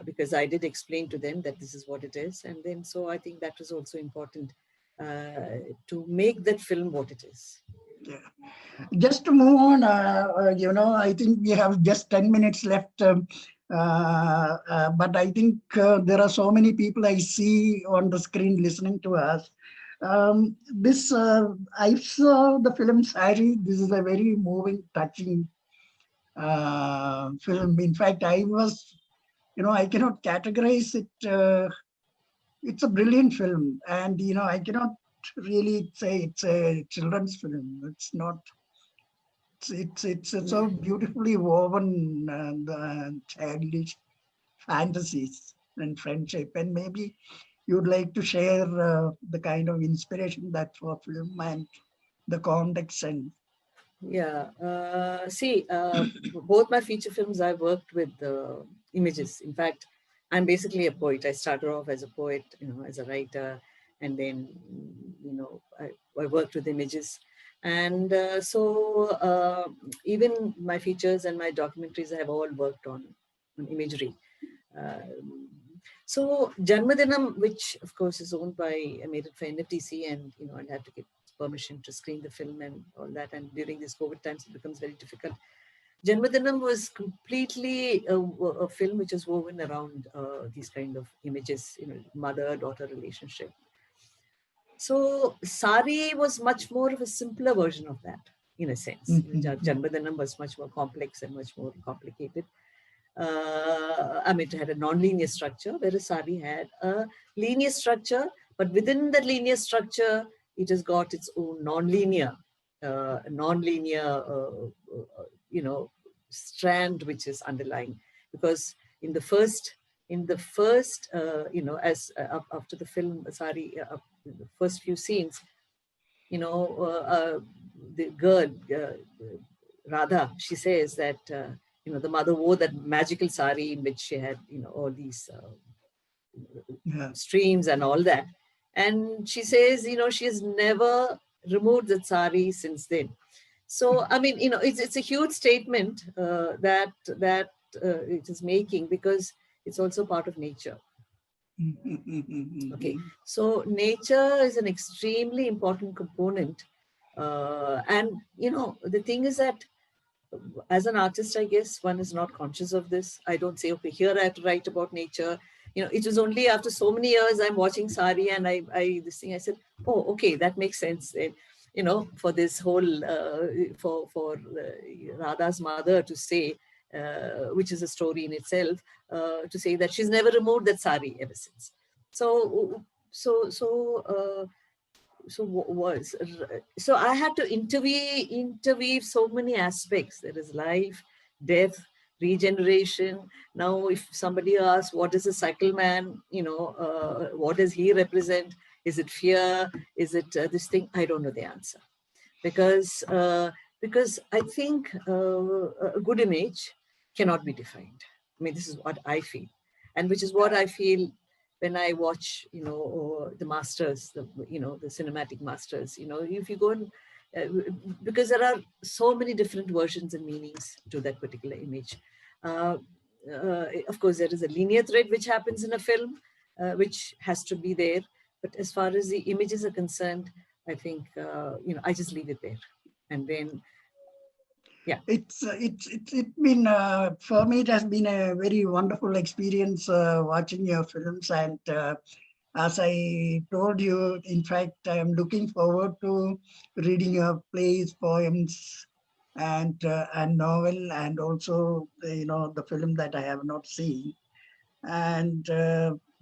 because I did explain to them that this is what it is. And then, so I think that was also important to make that film what it is. Yeah. Just to move on, I think we have just 10 minutes left. But I think there are so many people I see on the screen listening to us. I saw the film Sari. This is a very moving, touching film. In fact, I cannot categorize it. It's a brilliant film, and I cannot really say it's a children's film. It's not. It's so beautifully woven and childish fantasies and friendship. And maybe you'd like to share the kind of inspiration that for film and the context and. Yeah. Both my feature films, I worked with images. In fact, I'm basically a poet. I started off as a poet, as a writer, and then, I worked with images. And even my features and my documentaries, I have all worked on imagery. So Janmadinam, which of course is owned by, I made it for NFTC, and I'll have to get permission to screen the film and all that. And during these COVID times, it becomes very difficult. Janmadinam was completely a film which is woven around these kind of images, mother-daughter relationship. So Sari was much more of a simpler version of that, in a sense. Janmadinam was much more complex and much more complicated. It had a non-linear structure, whereas Sari had a linear structure, but within that linear structure, it has got its own non-linear, strand which is underlying. Because in the first, after the film Sari, the first few scenes, the girl Radha, she says that the mother wore that magical sari in which she had all these streams and all that, and she says she has never removed that sari since then. So, I mean, you know, it's a huge statement that it is making, because it's also part of nature. Okay, so nature is an extremely important component. And, you know, the thing is that as an artist, I guess one is not conscious of this. I don't say, okay, here I have to write about nature. You know, it was only after so many years I'm watching Sari, and I said, oh, okay, that makes sense. You know, for this whole, for Radha's mother to say, which is a story in itself, to say that she's never removed that sari ever since. So I had to interweave so many aspects. There is life, death, regeneration. Now, if somebody asks, what is a cycle man? You know, what does he represent? Is it fear? Is it this thing? I don't know the answer, because I think a good image cannot be defined. I mean, this is what I feel, and which is what I feel when I watch, you know, the masters, the cinematic masters. You know, if you go and because there are so many different versions and meanings to that particular image. Of course, there is a linear thread which happens in a film, which has to be there. But as far as the images are concerned, I think you know, I just leave it there, and then yeah. It's been for me. It has been a very wonderful experience watching your films, and as I told you, in fact, I am looking forward to reading your plays, poems, and novel, and also you know, the film that I have not seen, and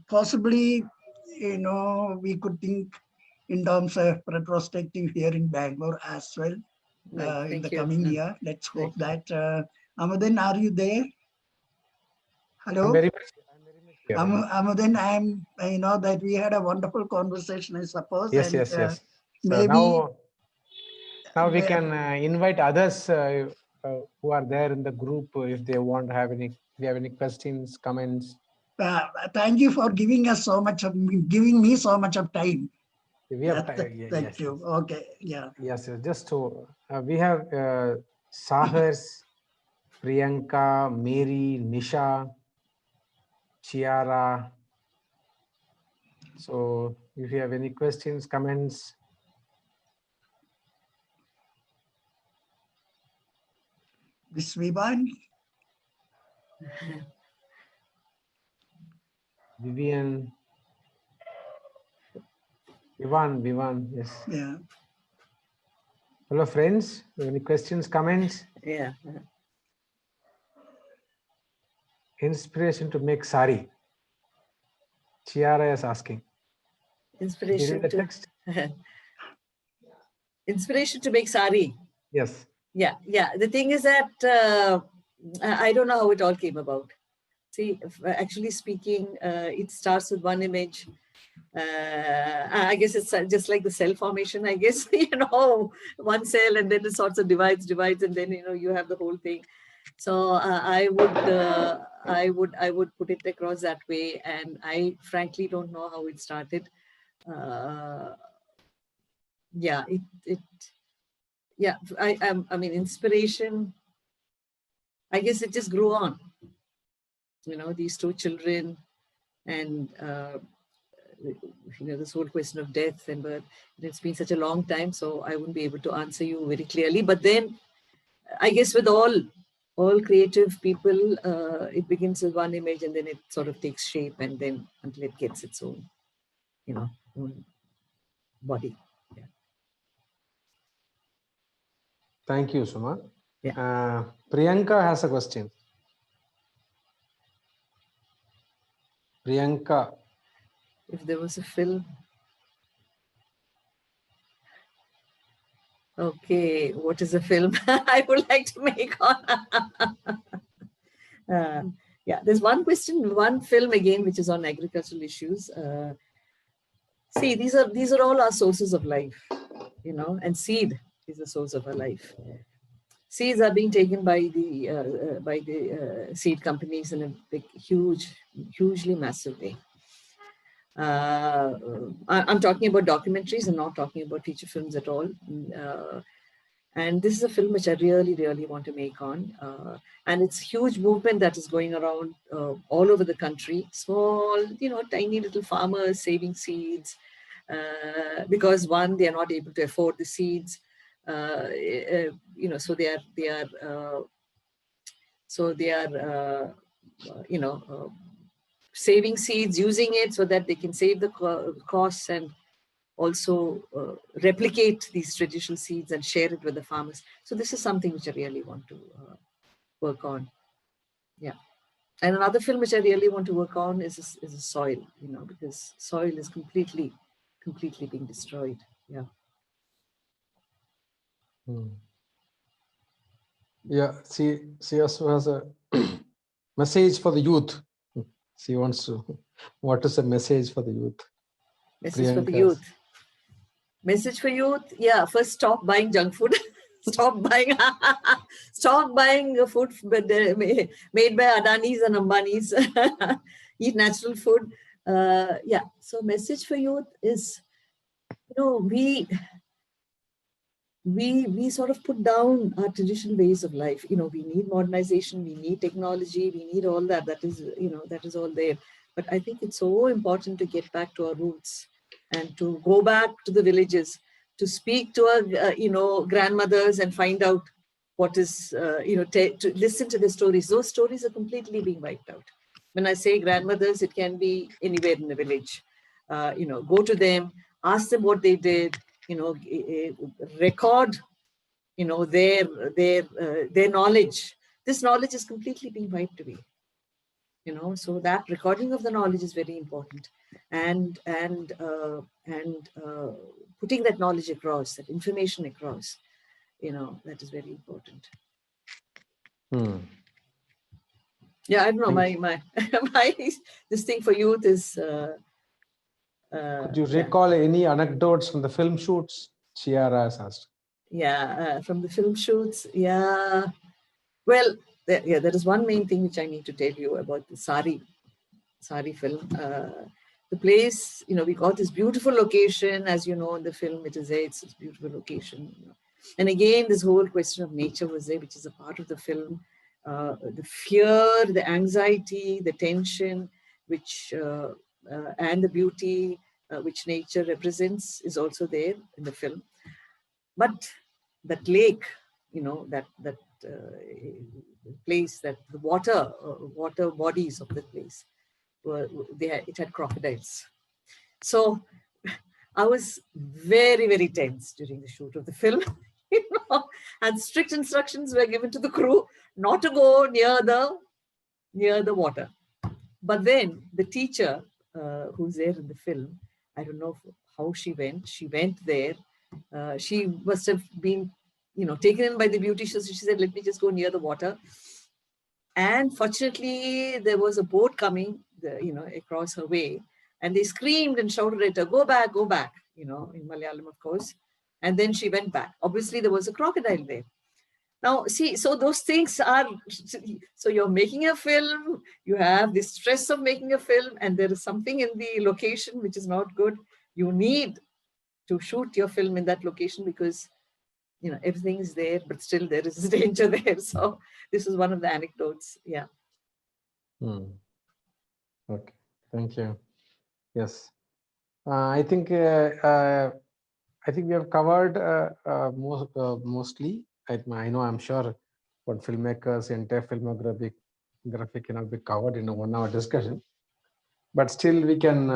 possibly, you know, we could think in terms of retrospective here in Bangalore as well. In the coming year. Let's hope that. Amudan, are you there? Hello? I'm very much here. Amudan, I know that we had a wonderful conversation, I suppose. Yes, and, yes. Maybe. Now we can invite others who are there in the group if they want to have any. If you have any questions, comments. Thank you for giving us so much giving me so much of time. We have time. Thank you. Okay. Yeah. Yes. Just to we have Sahars, Priyanka, Mary, Nisha, Chiara. So if you have any questions, comments. Visviban. Vivian. Vivan, yes. Yeah. Hello, friends. Any questions, comments? Yeah. Inspiration to make sari. Chiara is asking. Inspiration to text. Inspiration to make sari. Yes. Yeah. The thing is that I don't know how it all came about. See, actually speaking, it starts with one image. I guess it's just like the cell formation, I guess, you know, one cell, and then it sorts of divides, and then, you know, you have the whole thing. So I would put it across that way, and I frankly don't know how it started. Yeah, I mean, inspiration, I guess it just grew on, you know, these two children, and you know, this whole question of death and birth. It's been such a long time, so I wouldn't be able to answer you very clearly. But then, I guess with all creative people, it begins with one image, and then it sort of takes shape, and then until it gets its own, you know, own body. Yeah. Thank you, Suma. Yeah. Priyanka has a question. Priyanka. If there was a film. Okay, what is a film I would like to make on? Yeah, there's one film again, which is on agricultural issues. See, these are all our sources of life, you know, and seed is the source of our life. Seeds are being taken by the seed companies in a big, hugely massive way. I'm talking about documentaries and not talking about feature films at all. And this is a film which I really, really want to make on. And it's huge movement that is going around all over the country. Small, tiny little farmers saving seeds. Because one, they are not able to afford the seeds. So they are saving seeds, using it so that they can save the costs and also replicate these traditional seeds and share it with the farmers. So this is something which I really want to work on. Yeah. And another film which I really want to work on is a soil, because soil is completely being destroyed. Yeah. Yeah, she also has a message for the youth. She wants to. What is the message for the youth? Message for the youth. Message for youth. Yeah. First, stop buying junk food. Stop buying food made by Adanis and Ambanis. Eat natural food. Yeah. So message for youth is, we sort of put down our traditional ways of life. We need modernization, we need technology, we need all that. That is all there. But I think it's so important to get back to our roots and to go back to the villages, to speak to our, grandmothers and find out what is, to listen to the stories. Those stories are completely being wiped out. When I say grandmothers, it can be anywhere in the village. Go to them, ask them what they did, record, their knowledge. This knowledge is completely being wiped away. So that recording of the knowledge is very important, and putting that knowledge across, that information across, that is very important. Yeah, I don't know. My this thing for youth is. Could you recall any anecdotes from the film shoots? Chiara has asked. Yeah, from the film shoots. Yeah. Well, there is one main thing which I need to tell you about the Sari film. The place, we got this beautiful location, as you know, in the film, it's a beautiful location. And again, this whole question of nature was there, which is a part of the film. The fear, the anxiety, the tension, which and the beauty which nature represents is also there in the film. But that lake, that place, that the water bodies of the place, it had crocodiles. So I was very, very tense during the shoot of the film. And strict instructions were given to the crew not to go near the water. But then the teacher who's there in the film, I don't know how she went. She went there. She must have been, taken in by the beauty. So she said, let me just go near the water. And fortunately, there was a boat coming, across her way. And they screamed and shouted at her, go back, in Malayalam, of course. And then she went back. Obviously, there was a crocodile there. Now, see, so those things are, so you're making a film, you have the stress of making a film, and there is something in the location which is not good. You need to shoot your film in that location because, everything is there, but still there is danger there. So this is one of the anecdotes. Yeah. Okay, thank you. Yes, I think we have covered mostly. I know, I'm sure, what filmmakers' entire filmography cannot be covered in a 1 hour discussion, but still we can,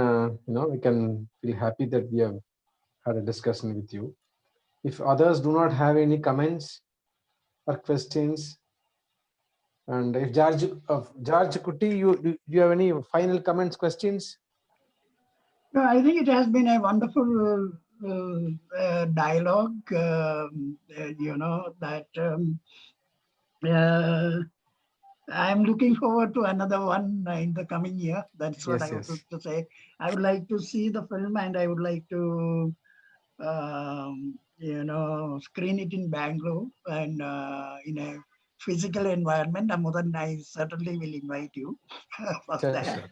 we can feel happy that we have had a discussion with you. If others do not have any comments or questions, and if George Kutty, do you have any final comments, questions? No, I think it has been a wonderful dialogue. That I'm looking forward to another one in the coming year. That's what I would to say. I would like to see the film, and I would like to, screen it in Bangalore and in a physical environment. Amudan, I certainly will invite you for that.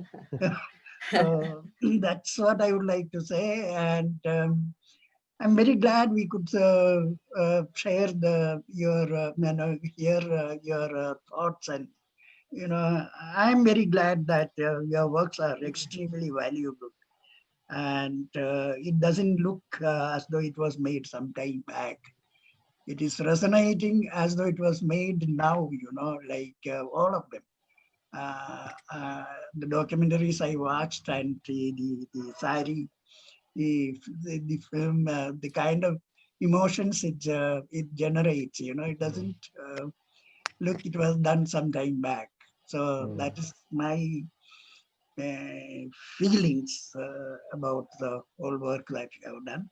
So that's what I would like to say. And I'm very glad we could share your thoughts, and I'm very glad that your works are extremely valuable, and it doesn't look as though it was made some time back. It is resonating as though it was made now. Like all of them. The documentaries I watched and the sari, the film, the kind of emotions it generates. It doesn't look it was done some time back. So that is my feelings about the whole work that you have done.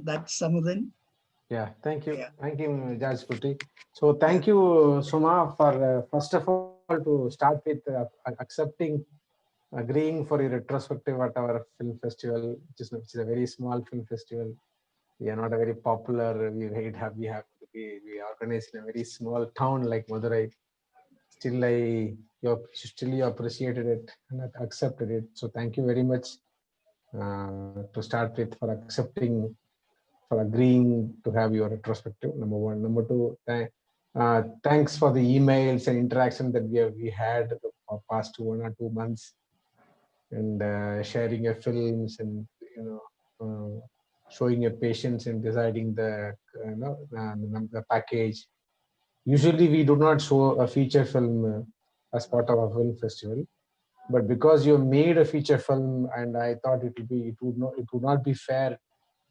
That's some of them. Yeah, thank you. Yeah. Thank you, Judge Kutty. So thank you, Suma, for first of all to start with agreeing for a retrospective at our film festival, which is a very small film festival. We are not a very popular. We organize in a very small town like Madurai. Still, you appreciated it and accepted it. So thank you very much to start with for agreeing to have your retrospective. Number one. Number two, thanks for the emails and interaction that we had the past 1 or 2 months, and sharing your films, and showing your patience in deciding the package. Usually we do not show a feature film as part of a film festival, but because you made a feature film, and I thought it would not be fair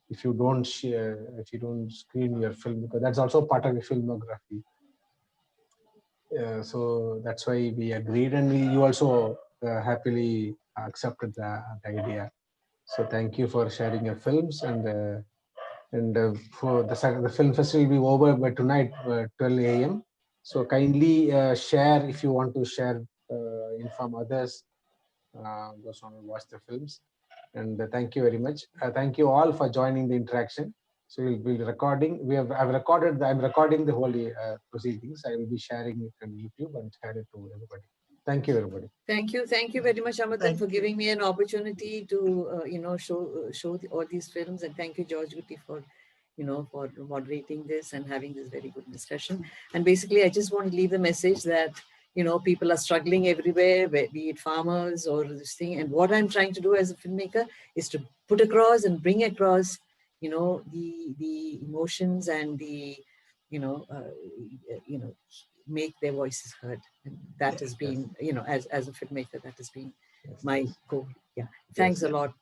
if you don't screen your film, because that's also part of your filmography. So that's why we agreed, and you also happily accepted the idea. So thank you for sharing your films, and for the film festival will be over by tonight, 12 a.m. So kindly share if you want to share, inform others, those who want to watch the films. And thank you very much. Thank you all for joining the interaction. So we'll be recording. I'm recording the whole proceedings. I will be sharing it on YouTube and share it to everybody. Thank you, everybody. Thank you very much, Amudan, for giving me an opportunity to show all these films, and thank you, George Kutty, for for moderating this and having this very good discussion. And basically, I just want to leave the message that people are struggling everywhere, be it farmers or this thing. And what I'm trying to do as a filmmaker is to put across and bring across, the emotions and the, make their voices heard. And that has been, as a filmmaker, that has been my goal. Yeah. Thanks a lot.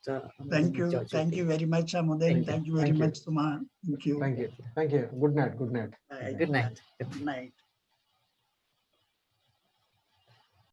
Thank you. George, thank you very much, Amudan. Thank you very much, Suma. Thank you. Thank you. Thank you. Good night. Good night. Good night. Good night.